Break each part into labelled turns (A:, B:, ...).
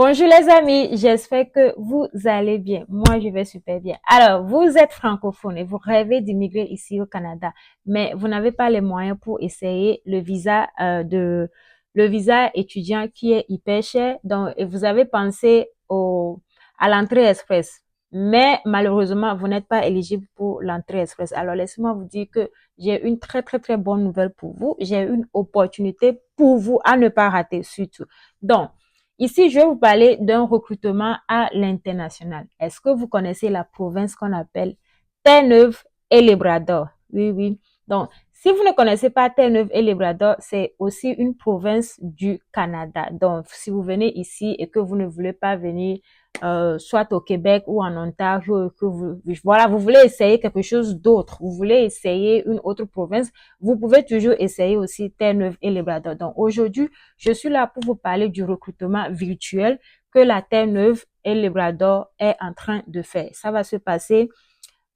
A: Bonjour les amis, j'espère que vous allez bien. Moi, je vais super bien. Alors, vous êtes francophone et vous rêvez d'immigrer ici au Canada, mais vous n'avez pas les moyens pour essayer le visa étudiant qui est hyper cher. Donc, et vous avez pensé à l'entrée express, mais malheureusement, vous n'êtes pas éligible pour l'entrée express. Alors, laissez-moi vous dire que j'ai une très bonne nouvelle pour vous. J'ai une opportunité pour vous à ne pas rater surtout. Donc, ici, je vais vous parler d'un recrutement à l'international. Est-ce que vous connaissez la province qu'on appelle Terre-Neuve et Labrador? Oui, oui. Donc, si vous ne connaissez pas Terre-Neuve et Labrador, c'est aussi une province du Canada. Donc, si vous venez ici et que vous ne voulez pas venir soit au Québec ou en Ontario, que vous voulez essayer quelque chose d'autre, vous voulez essayer une autre province, vous pouvez toujours essayer aussi Terre-Neuve et Labrador. Donc, aujourd'hui, je suis là pour vous parler du recrutement virtuel que la Terre-Neuve et Labrador est en train de faire. Ça va se passer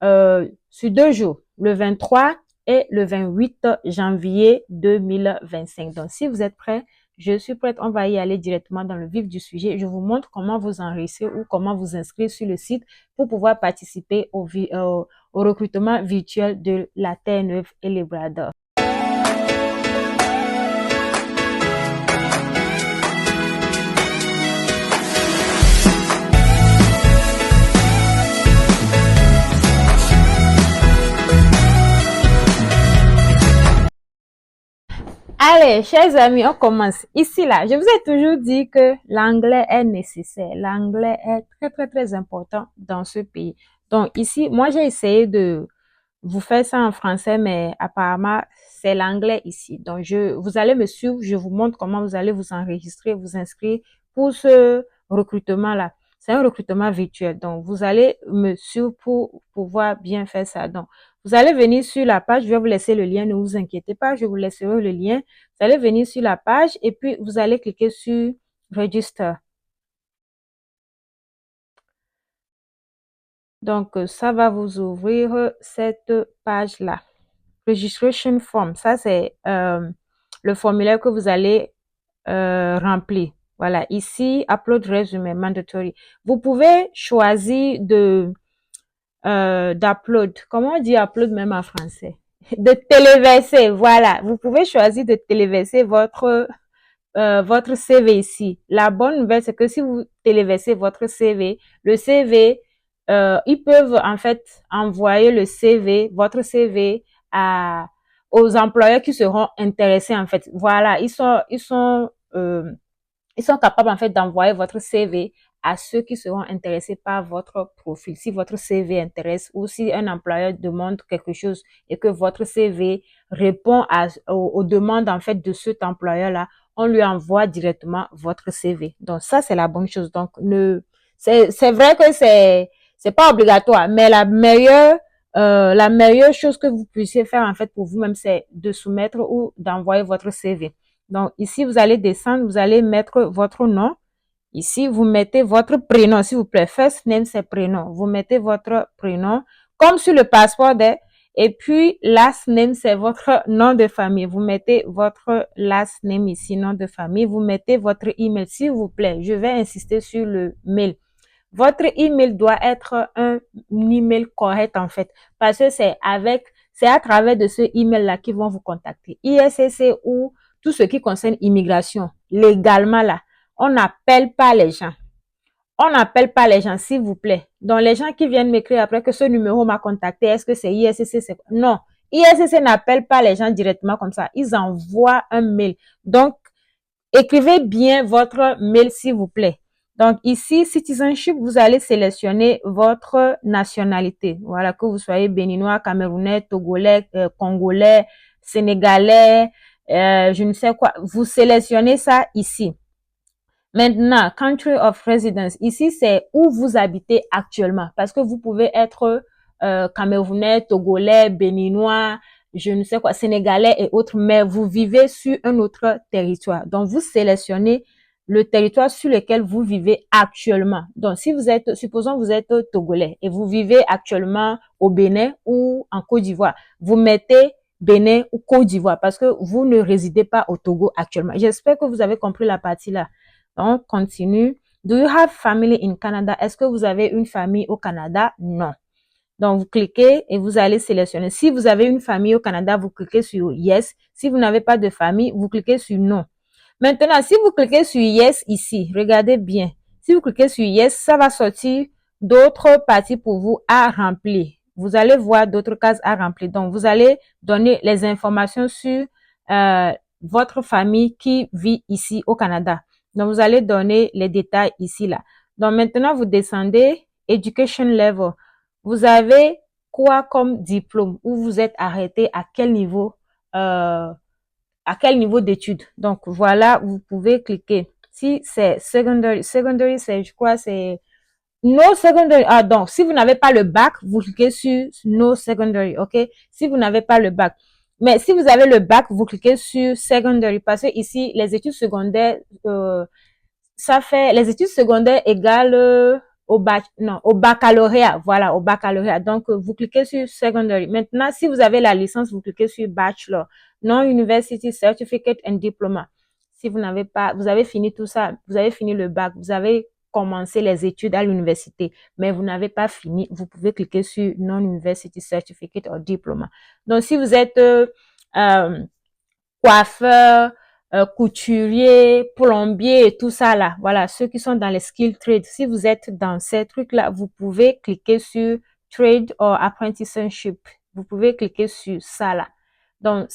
A: sur 2 jours, le 23 et le 28 janvier 2025. Donc, si vous êtes prêts, je suis prête. On va y aller directement dans le vif du sujet. Je vous montre comment vous enregistrer ou comment vous inscrire sur le site pour pouvoir participer au recrutement virtuel de la Terre-Neuve et Labrador. Allez, chers amis, on commence. Ici, là, je vous ai toujours dit que l'anglais est nécessaire. L'anglais est très important dans ce pays. Donc, ici, moi, j'ai essayé de vous faire ça en français, mais apparemment, c'est l'anglais ici. Donc, vous allez me suivre, je vous montre comment vous allez vous enregistrer, vous inscrire pour ce recrutement-là. C'est un recrutement virtuel. Donc, vous allez me suivre pour pouvoir bien faire ça. Donc, vous allez venir sur la page, je vais vous laisser le lien, ne vous inquiétez pas, je vous laisserai le lien. Vous allez venir sur la page et puis vous allez cliquer sur Register. Donc, ça va vous ouvrir cette page-là. Registration form, ça c'est le formulaire que vous allez remplir. Voilà, ici, upload resume mandatory. Vous pouvez choisir d'upload. Comment on dit upload même en français? De téléverser, voilà. Vous pouvez choisir de téléverser votre CV ici. La bonne nouvelle, c'est que si vous téléversez votre CV, le CV, ils peuvent en fait envoyer le CV, votre CV aux employeurs qui seront intéressés en fait. Voilà, ils sont capables en fait d'envoyer votre CV à ceux qui seront intéressés par votre profil. Si votre CV intéresse ou si un employeur demande quelque chose et que votre CV répond aux demandes en fait de cet employeur-là, on lui envoie directement votre CV. Donc ça, c'est la bonne chose. Donc c'est vrai que c'est pas obligatoire, mais la meilleure chose que vous puissiez faire en fait pour vous-même, c'est de soumettre ou d'envoyer votre CV. Donc ici, vous allez descendre, vous allez mettre votre nom. Ici, vous mettez votre prénom, s'il vous plaît. First name, c'est prénom. Vous mettez votre prénom, comme sur le passeport. Et puis, last name, c'est votre nom de famille. Vous mettez votre last name ici, nom de famille. Vous mettez votre email, s'il vous plaît. Je vais insister sur le mail. Votre email doit être un email correct, en fait. Parce que c'est à travers de ce email-là qu'ils vont vous contacter. ISCC ou tout ce qui concerne immigration, légalement, là. On n'appelle pas les gens. On n'appelle pas les gens, s'il vous plaît. Donc, les gens qui viennent m'écrire après que ce numéro m'a contacté, est-ce que c'est ISCC? Non. ISCC n'appelle pas les gens directement comme ça. Ils envoient un mail. Donc, écrivez bien votre mail, s'il vous plaît. Donc, ici, Citizenship, vous allez sélectionner votre nationalité. Voilà, que vous soyez béninois, camerounais, togolais, congolais, sénégalais, je ne sais quoi. Vous sélectionnez ça ici. Maintenant, country of residence. Ici, c'est où vous habitez actuellement. Parce que vous pouvez être camerounais, togolais, béninois, je ne sais quoi, sénégalais et autres, mais vous vivez sur un autre territoire. Donc, vous sélectionnez le territoire sur lequel vous vivez actuellement. Donc, supposons vous êtes togolais et vous vivez actuellement au Bénin ou en Côte d'Ivoire, vous mettez Bénin ou Côte d'Ivoire parce que vous ne résidez pas au Togo actuellement. J'espère que vous avez compris la partie là. Donc, continue. Do you have family in Canada? Est-ce que vous avez une famille au Canada? Non. Donc, vous cliquez et vous allez sélectionner. Si vous avez une famille au Canada, vous cliquez sur Yes. Si vous n'avez pas de famille, vous cliquez sur Non. Maintenant, si vous cliquez sur Yes ici, regardez bien. Si vous cliquez sur Yes, ça va sortir d'autres parties pour vous à remplir. Vous allez voir d'autres cases à remplir. Donc, vous allez donner les informations sur votre famille qui vit ici au Canada. Donc, vous allez donner les détails ici, là. Donc, maintenant, vous descendez Education Level. Vous avez quoi comme diplôme? Où vous êtes arrêté? À quel niveau d'études? Donc, voilà, vous pouvez cliquer. Si c'est secondary, c'est, je crois, c'est no secondary. Ah, donc, si vous n'avez pas le bac, vous cliquez sur no secondary, ok? Si vous n'avez pas le bac. Mais si vous avez le bac, vous cliquez sur secondary parce que ici, les études secondaires, ça fait les études secondaires égales au baccalauréat. Voilà, au baccalauréat. Donc, vous cliquez sur secondary. Maintenant, si vous avez la licence, vous cliquez sur bachelor. Non-university certificate and diploma. Si vous n'avez pas, vous avez fini tout ça, vous avez fini le bac, vous avez commencé les études à l'université, mais vous n'avez pas fini, vous pouvez cliquer sur non-university certificate or diploma. Donc, si vous êtes coiffeur, couturier, plombier et tout ça là. Voilà, ceux qui sont dans les skill trades. Si vous êtes dans ces trucs-là, vous pouvez cliquer sur trade or apprenticeship. Vous pouvez cliquer sur ça là. Donc,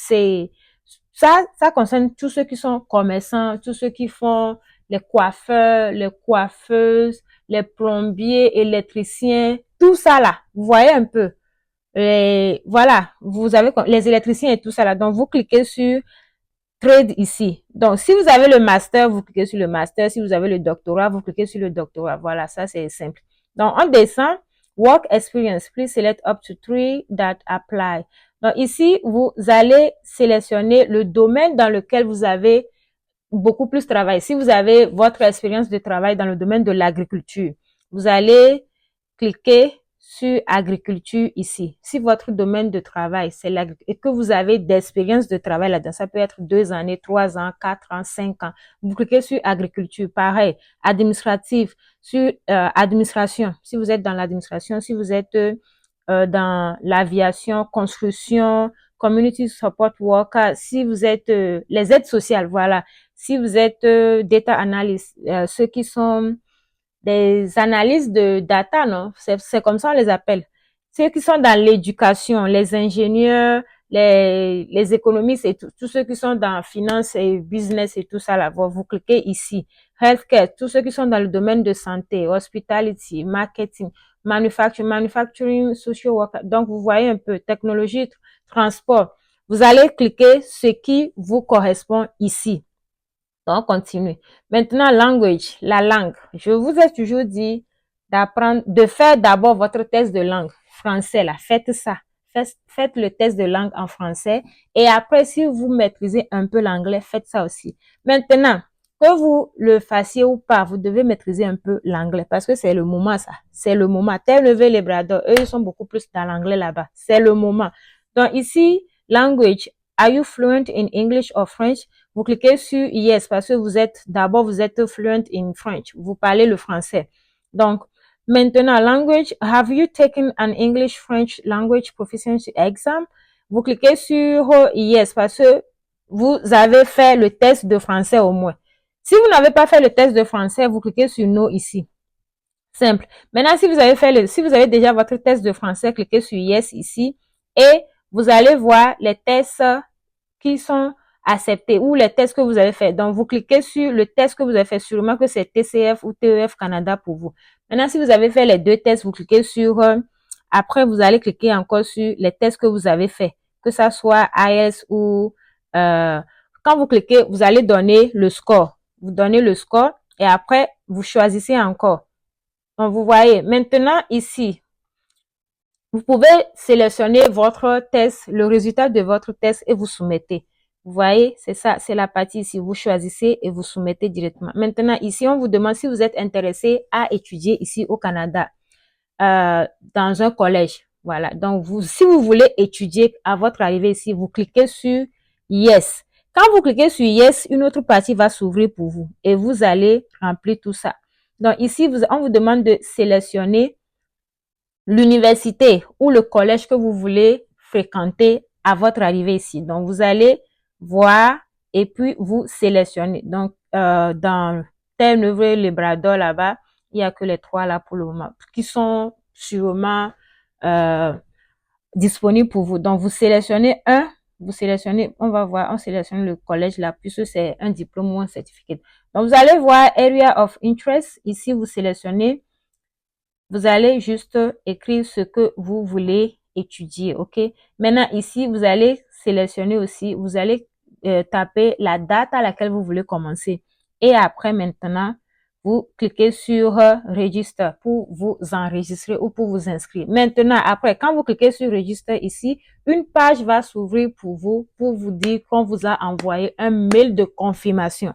A: ça concerne tous ceux qui sont commerçants, tous ceux qui font les coiffeurs, les coiffeuses, les plombiers, électriciens, tout ça là. Vous voyez un peu. Et voilà, vous avez les électriciens et tout ça là. Donc, vous cliquez sur trade ici. Donc, si vous avez le master, vous cliquez sur le master. Si vous avez le doctorat, vous cliquez sur le doctorat. Voilà, ça c'est simple. Donc, on descend. Work experience. Please select up to 3 that apply. Donc, ici, vous allez sélectionner le domaine dans lequel vous avez beaucoup plus travaillé. Si vous avez votre expérience de travail dans le domaine de l'agriculture, vous allez cliquer sur agriculture ici. Si votre domaine de travail, c'est l'agriculture et que vous avez d'expérience de travail là-dedans, ça peut être 2 années, 3 ans, 4 ans, 5 ans. Vous cliquez sur agriculture, pareil, administratif, sur administration. Si vous êtes dans l'administration, si vous êtes dans l'aviation, construction, community support worker, si vous êtes les aides sociales, voilà. Si vous êtes data analyst, ceux qui sont des analyses de data, non? C'est comme ça on les appelle. Ceux qui sont dans l'éducation, les ingénieurs, les économistes et tous ceux qui sont dans finance et business et tout ça là, vous cliquez ici. Healthcare, tous ceux qui sont dans le domaine de santé, hospitality, marketing, manufacturing, social work. Donc, vous voyez un peu, technologie, transport. Vous allez cliquer ce qui vous correspond ici. Donc, on continue. Maintenant, language, la langue. Je vous ai toujours dit d'apprendre, de faire d'abord votre test de langue. Français, là, faites ça. Faites le test de langue en français. Et après, si vous maîtrisez un peu l'anglais, faites ça aussi. Maintenant, que vous le fassiez ou pas, vous devez maîtriser un peu l'anglais parce que c'est le moment, ça. C'est le moment. Tel lever les bras d'or. Eux, ils sont beaucoup plus dans l'anglais là-bas. C'est le moment. Donc, ici, language. Are you fluent in English or French? Vous cliquez sur Yes parce que vous êtes fluent in French. Vous parlez le français. Donc, maintenant, language. Have you taken an English-French language proficiency exam? Vous cliquez sur Yes parce que vous avez fait le test de français au moins. Si vous n'avez pas fait le test de français, vous cliquez sur No ici. Simple. Maintenant, si vous avez déjà votre test de français, cliquez sur Yes ici et vous allez voir les tests qui sont acceptés ou les tests que vous avez fait. Donc, vous cliquez sur le test que vous avez fait. Sûrement que c'est TCF ou TEF Canada pour vous. Maintenant, si vous avez fait les deux tests, vous cliquez sur après, vous allez cliquer encore sur les tests que vous avez fait. Que ça soit IELTS ou quand vous cliquez, vous allez donner le score. Vous donnez le score et après, vous choisissez encore. Donc, vous voyez, maintenant ici, vous pouvez sélectionner votre test, le résultat de votre test et vous soumettez. Vous voyez, c'est ça, c'est la partie ici. Vous choisissez et vous soumettez directement. Maintenant, ici, on vous demande si vous êtes intéressé à étudier ici au Canada, dans un collège. Voilà. Donc, si vous voulez étudier à votre arrivée ici, vous cliquez sur Yes. Quand vous cliquez sur Yes, une autre partie va s'ouvrir pour vous et vous allez remplir tout ça. Donc ici, on vous demande de sélectionner l'université ou le collège que vous voulez fréquenter à votre arrivée ici. Donc, vous allez voir et puis vous sélectionnez. Donc, dans Terre-Neuve, Labrador, là-bas, il n'y a que les 3 là pour le moment, qui sont sûrement disponibles pour vous. Donc, vous sélectionnez vous sélectionnez, on va voir, on sélectionne le collège là, puisque c'est un diplôme ou un certificat. Donc, vous allez voir Area of Interest. Ici, vous sélectionnez. Vous allez juste écrire ce que vous voulez étudier, ok? Maintenant, ici, vous allez sélectionner aussi, vous allez taper la date à laquelle vous voulez commencer. Et après, maintenant, vous cliquez sur Register pour vous enregistrer ou pour vous inscrire. Maintenant, après, quand vous cliquez sur Register ici, une page va s'ouvrir pour vous dire qu'on vous a envoyé un mail de confirmation.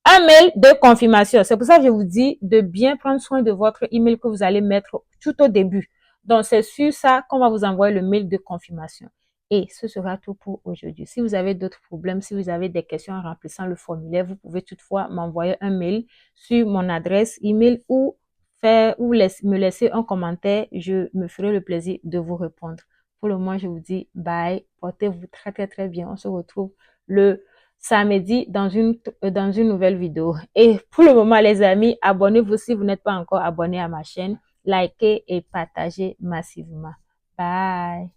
A: Un mail de confirmation. C'est pour ça que je vous dis de bien prendre soin de votre email que vous allez mettre tout au début. Donc, c'est sur ça qu'on va vous envoyer le mail de confirmation. Et ce sera tout pour aujourd'hui. Si vous avez d'autres problèmes, si vous avez des questions en remplissant le formulaire, vous pouvez toutefois m'envoyer un mail sur mon adresse email ou me laisser un commentaire. Je me ferai le plaisir de vous répondre. Pour le moment, je vous dis bye. Portez-vous très, très, très bien. On se retrouve le samedi dans une nouvelle vidéo. Et pour le moment, les amis, abonnez-vous si vous n'êtes pas encore abonné à ma chaîne. Likez et partagez massivement. Bye.